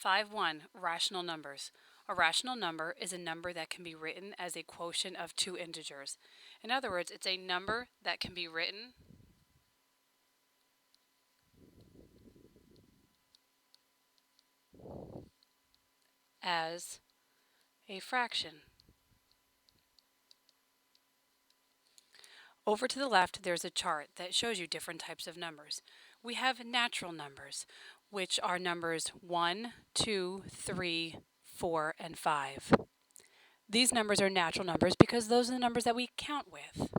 5.1 Rational numbers. A rational number is a number that can be written as a quotient of two integers. In other words, it's a number that can be written as a fraction. Over to the left, there's a chart that shows you different types of numbers. We have natural numbers, which are numbers 1, 2, 3, 4, and 5. These numbers are natural numbers because those are the numbers that we count with.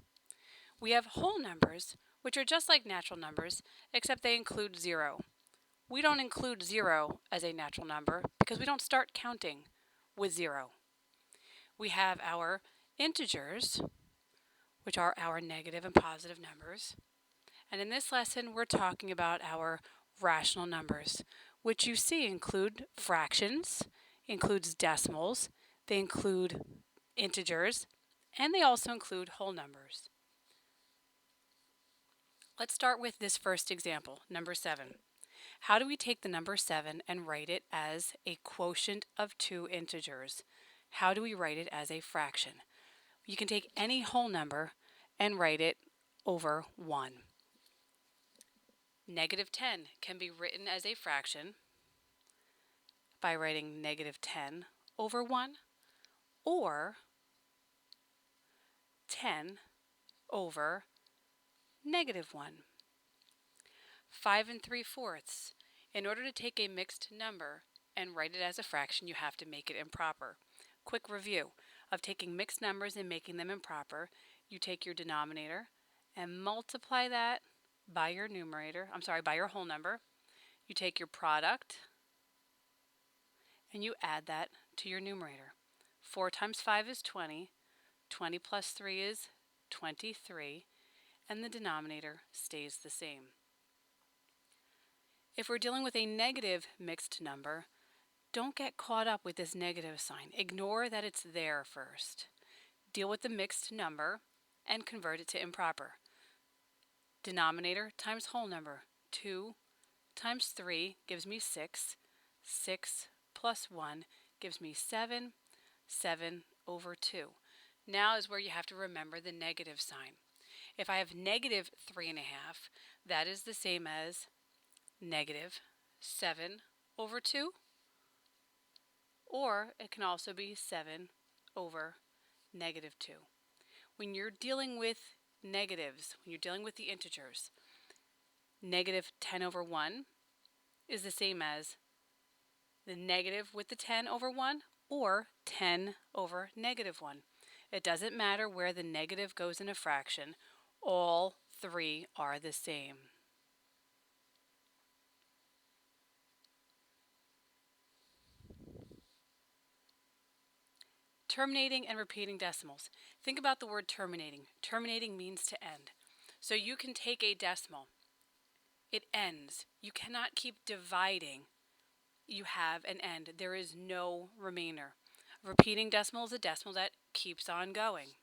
We have whole numbers, which are just like natural numbers, except they include 0. We don't include 0 as a natural number because we don't start counting with 0. We have our integers, which are our negative and positive numbers. And in this lesson, we're talking about our rational numbers, which you see include fractions, includes decimals, they include integers, and they also include whole numbers. Let's start with this first example, number 7. How do we take the number 7 and write it as a quotient of two integers? How do we write it as a fraction? You can take any whole number and write it over 1. Negative 10 can be written as a fraction by writing negative 10 over 1 or 10 over negative 1. 5 3/4. In order to take a mixed number and write it as a fraction, you have to make it improper. Quick review of taking mixed numbers and making them improper. You take your denominator and multiply that by your by your whole number. You take your product and you add that to your numerator. 4 times 5 is 20. 20 plus 3 is 23, and the denominator stays the same. If we're dealing with a negative mixed number, don't get caught up with this negative sign. Ignore that it's there first. Deal with the mixed number and convert it to improper. Denominator times whole number. 2 times 3 gives me 6. 6 plus 1 gives me 7. 7 over 2. Now is where you have to remember the negative sign. If I have negative 3.5, that is the same as negative 7 over 2. Or it can also be 7 over negative 2. When you're dealing with negatives, when you're dealing with the integers, negative 10 over 1 is the same as the negative with the 10 over 1 or 10 over negative 1. It doesn't matter where the negative goes in a fraction. All three are the same. Terminating and repeating decimals. Think about the word terminating. Terminating means to end. So you can take a decimal. It ends. You cannot keep dividing. You have an end. There is no remainder. A repeating decimal is a decimal that keeps on going.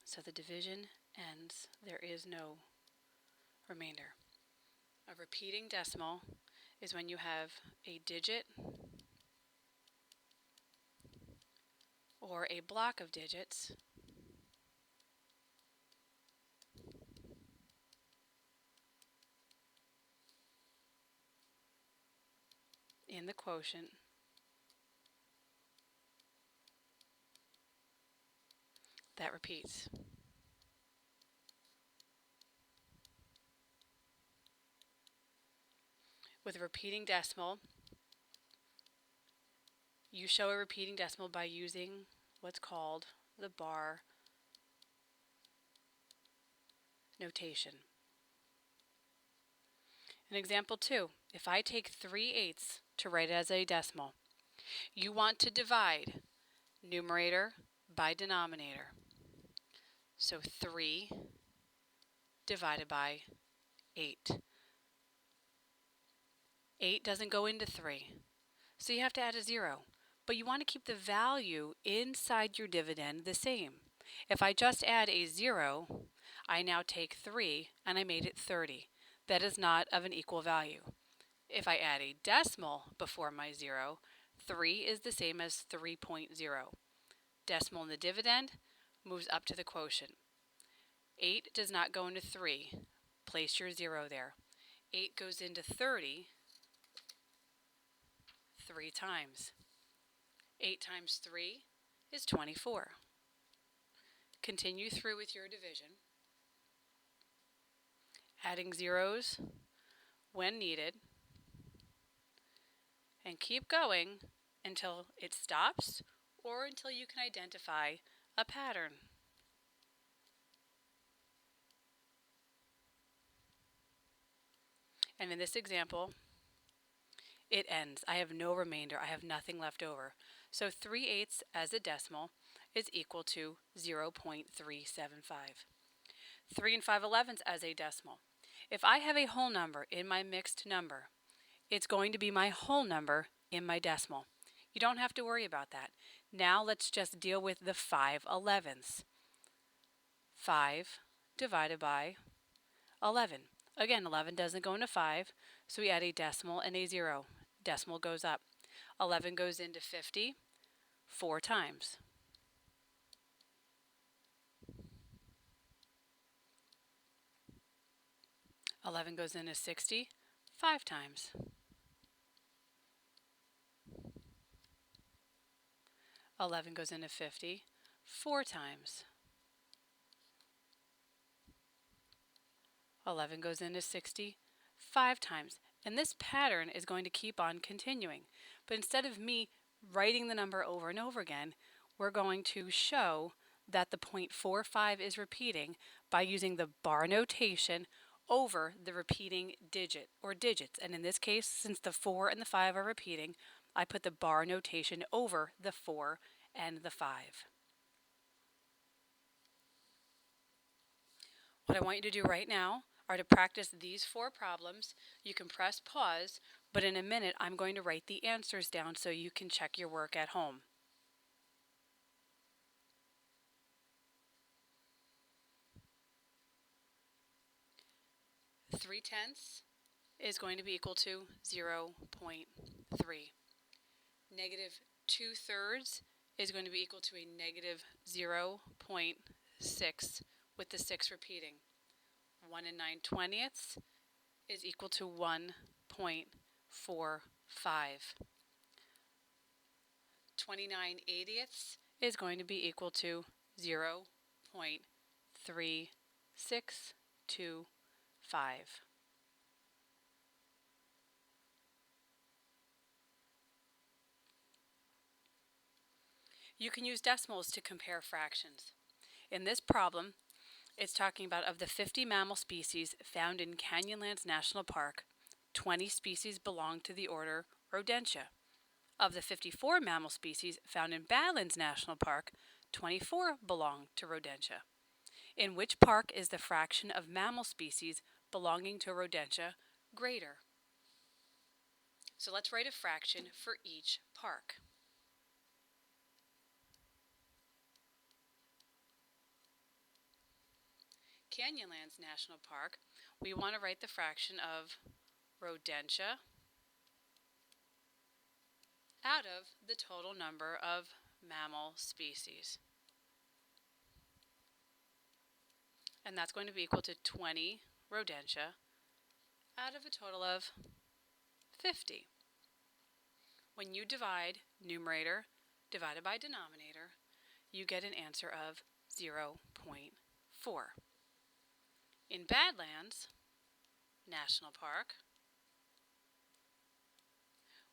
So the division ends. There is no remainder. A repeating decimal is when you have a digit or a block of digits in the quotient that repeats. With a repeating decimal, you show a repeating decimal by using what's called the bar notation. In example 2, if I take 3/8 to write it as a decimal, you want to divide numerator by denominator. So 3 divided by 8. 8 doesn't go into 3, so you have to add a 0. But you want to keep the value inside your dividend the same. If I just add a 0, I now take 3 and I made it 30. That is not of an equal value. If I add a decimal before my 0, 3 is the same as 3.0. Decimal in the dividend moves up to the quotient. 8 does not go into 3. Place your 0 there. 8 goes into 30 3 times. 8 times 3 is 24. Continue through with your division, adding zeros when needed, and keep going until it stops or until you can identify a pattern. And in this example, it ends. I have no remainder. I have nothing left over. So 3/8 as a decimal is equal to 0.375. 3 and 5/11 as a decimal. If I have a whole number in my mixed number, it's going to be my whole number in my decimal. You don't have to worry about that. Now let's just deal with the 5/11. 5 divided by 11. Again, 11 doesn't go into 5, so we add a decimal and a 0. Decimal goes up. 11 goes into 50 4 times. 11 goes into 60 5 times. 11 goes into 50 4 times. 11 goes into 60 5 times. And this pattern is going to keep on continuing. But instead of me writing the number over and over again, we're going to show that the 0.45 is repeating by using the bar notation over the repeating digit or digits. And in this case, since the 4 and the 5 are repeating, I put the bar notation over the 4 and the 5. What I want you to do right now are to practice these 4 problems. You can press pause, but in a minute I'm going to write the answers down so you can check your work at home. 3/10 is going to be equal to 0.3. Negative 2/3 is going to be equal to a negative 0.6 with the 6 repeating. 1 and 9/20 is equal to 1.45. 29/80 is going to be equal to 0.3625. You can use decimals to compare fractions. In this problem, it's talking about of the 50 mammal species found in Canyonlands National Park, 20 species belong to the order Rodentia. Of the 54 mammal species found in Badlands National Park, 24 belong to Rodentia. In which park is the fraction of mammal species belonging to Rodentia greater? So let's write a fraction for each park. Canyonlands National Park, we want to write the fraction of Rodentia out of the total number of mammal species. And that's going to be equal to 20 Rodentia out of a total of 50. When you divide numerator divided by denominator, you get an answer of 0.4. In Badlands National Park,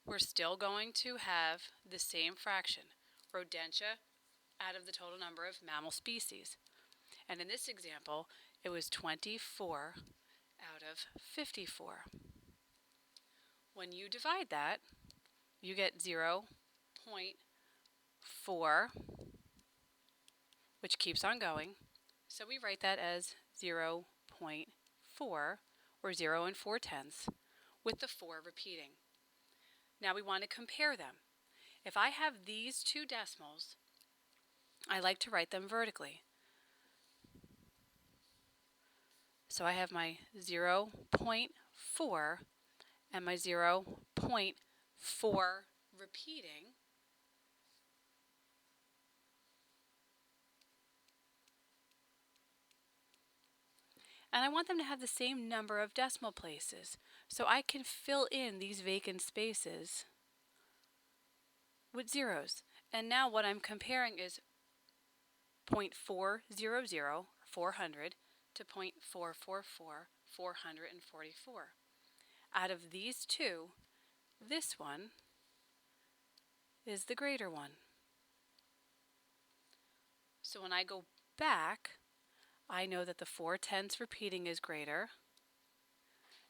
we're still going to have the same fraction, Rodentia out of the total number of mammal species. And in this example, it was 24 out of 54. When you divide that, you get 0.4, which keeps on going. So we write that as 0.4, or or 0 and 4/10, with the 4 repeating. Now we want to compare them. If I have these two decimals, I like to write them vertically. So I have my 0.4 and my 0.4 repeating. And I want them to have the same number of decimal places, so I can fill in these vacant spaces with zeros. And now what I'm comparing is 0.400, 400, to 0.444, 444. Out of these two, this one is the greater one. So when I go back, I know that the 4/10 repeating is greater.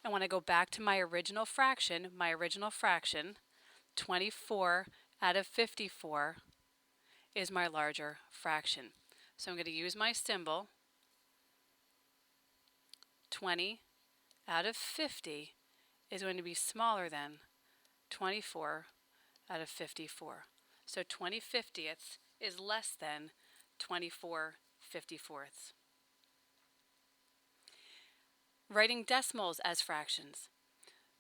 And when I go back to my original fraction, 24 out of 54 is my larger fraction. So I'm going to use my symbol. 20 out of 50 is going to be smaller than 24 out of 54. So 20/50ths is less than 24/54. Writing decimals as fractions.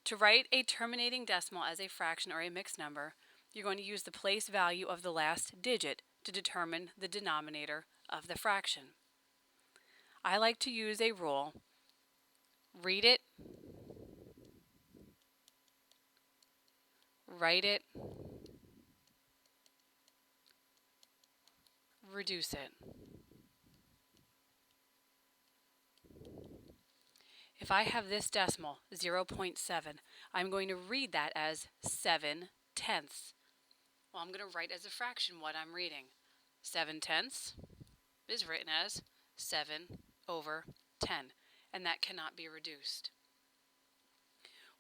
To write a terminating decimal as a fraction or a mixed number, you're going to use the place value of the last digit to determine the denominator of the fraction. I like to use a rule: read it, write it, reduce it. If I have this decimal, 0.7, I'm going to read that as 7/10. Well, I'm going to write as a fraction what I'm reading. 7/10 is written as 7/10, and that cannot be reduced.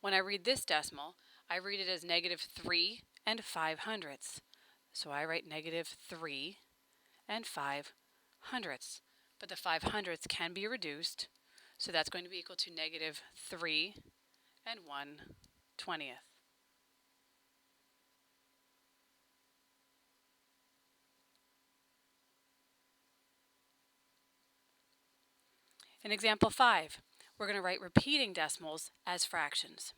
When I read this decimal, I read it as -3 and 5/100. So I write -3 and 5/100. But the 5/100 can be reduced, so that's going to be equal to -3 and 1/20. In example 5, we're going to write repeating decimals as fractions.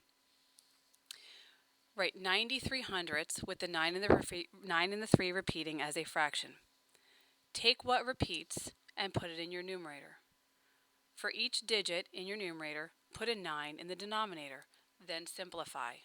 Write 93/100 with the 9 and the 3 repeating as a fraction. Take what repeats and put it in your numerator. For each digit in your numerator, put a 9 in the denominator, then simplify.